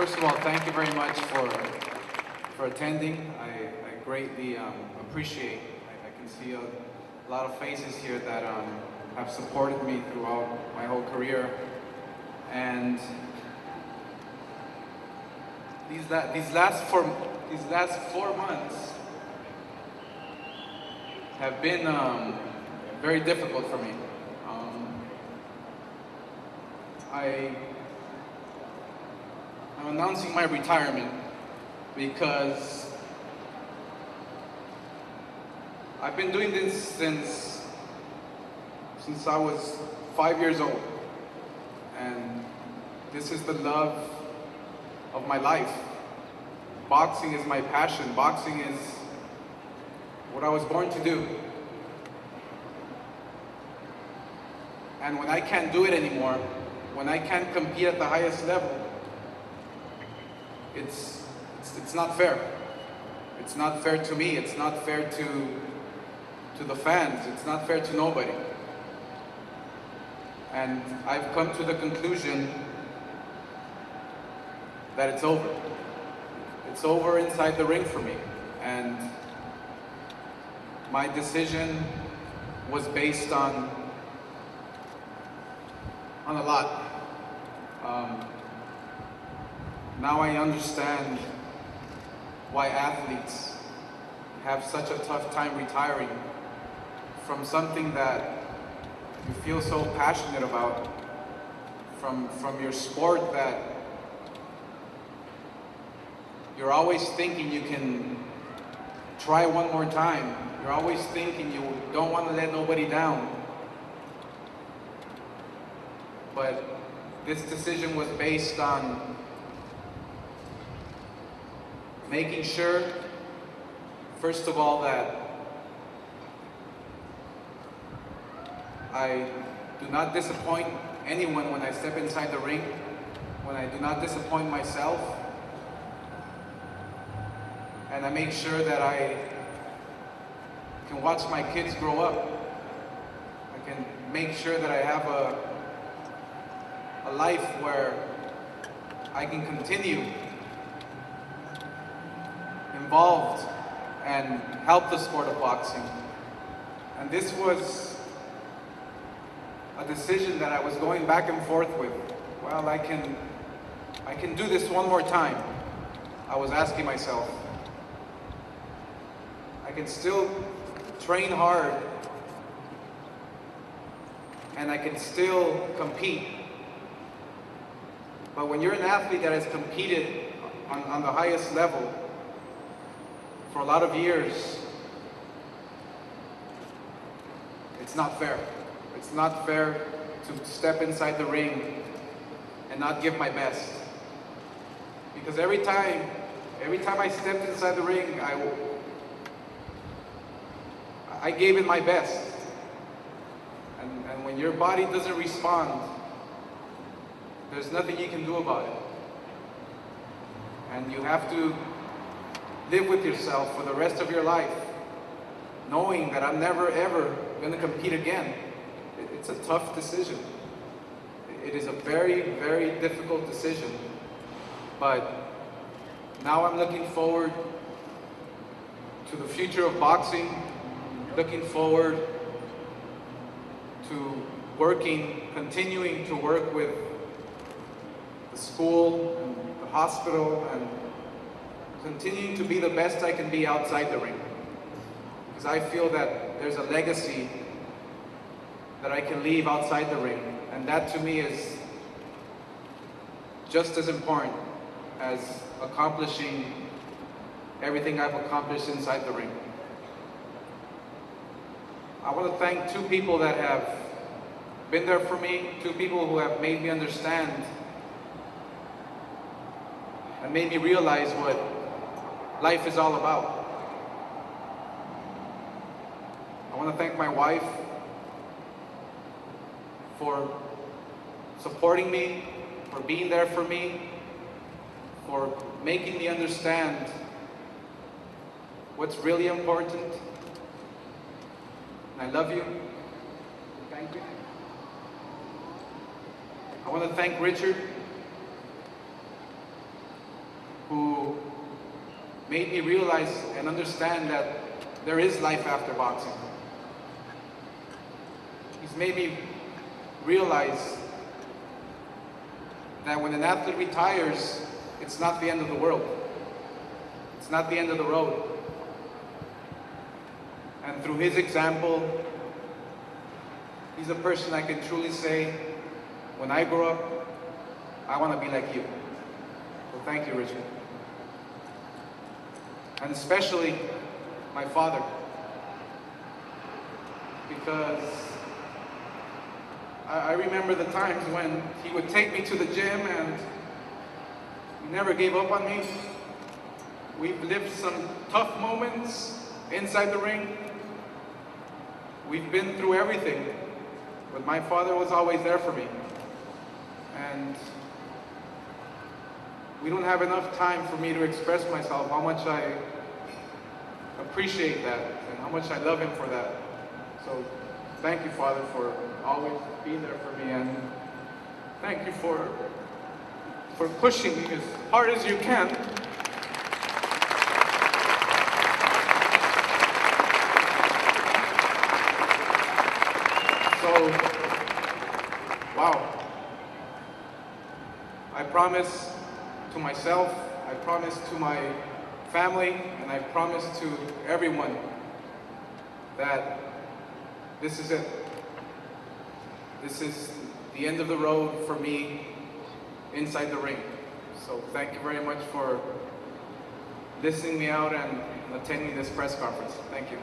First of all, thank you very much for attending. I greatly appreciate. I can see a lot of faces here that have supported me throughout my whole career, and these last 4 months have been very difficult for me. I'm announcing my retirement because I've been doing this since I was 5 years old, and this is the love of my life. Boxing is my passion. Boxing is what I was born to do. And when I can't do it anymore, when I can't compete at the highest level, it's not fair. It's not fair to me. It's not fair to the fans. It's not fair to nobody. And I've come to the conclusion that it's over. It's over inside the ring for me. And my decision was based on a lot. Now I understand why athletes have such a tough time retiring from something that you feel so passionate about, from your sport that you're always thinking you can try one more time. You're always thinking you don't want to let nobody down. But this decision was based on making sure, first of all, that I do not disappoint anyone when I step inside the ring, when I do not disappoint myself, and I make sure that I can watch my kids grow up. I can make sure that I have a life where I can continue involved and help the sport of boxing. And this was a decision that I was going back and forth with. Well, I can do this one more time. I was asking myself. I can still train hard and I can still compete. But when you're an athlete that has competed on the highest level for a lot of years, it's not fair. It's not fair to step inside the ring and not give my best. Because every time I stepped inside the ring, I gave it my best. And when your body doesn't respond, there's nothing you can do about it. And you have to live with yourself for the rest of your life, knowing that I'm never ever going to compete again. It's a tough decision. It is a very, very difficult decision. But now I'm looking forward to the future of boxing, looking forward to continuing to work with the school and the hospital, and continuing to be the best I can be outside the ring. Because I feel that there's a legacy that I can leave outside the ring, and that to me is just as important as accomplishing everything I've accomplished inside the ring. I want to thank two people that have been there for me, two people who have made me understand and made me realize what life is all about. I want to thank my wife for supporting me, for being there for me, for making me understand what's really important. And I love you. Thank you. I want to thank Richard made me realize and understand that there is life after boxing. He's made me realize that when an athlete retires, it's not the end of the world. It's not the end of the road. And through his example, he's a person I can truly say, when I grow up, I want to be like you. So thank you, Richard. And especially my father. Because I remember the times when he would take me to the gym and he never gave up on me. We've lived some tough moments inside the ring. We've been through everything, but my father was always there for me. And we don't have enough time for me to express myself how much I appreciate that and how much I love him for that. So thank you, Father, for always being there for me, and thank you for pushing me as hard as you can. So, wow. I promise to myself, I promise to my family, and I promise to everyone that this is it. This is the end of the road for me inside the ring. So thank you very much for listening me out and attending this press conference. Thank you.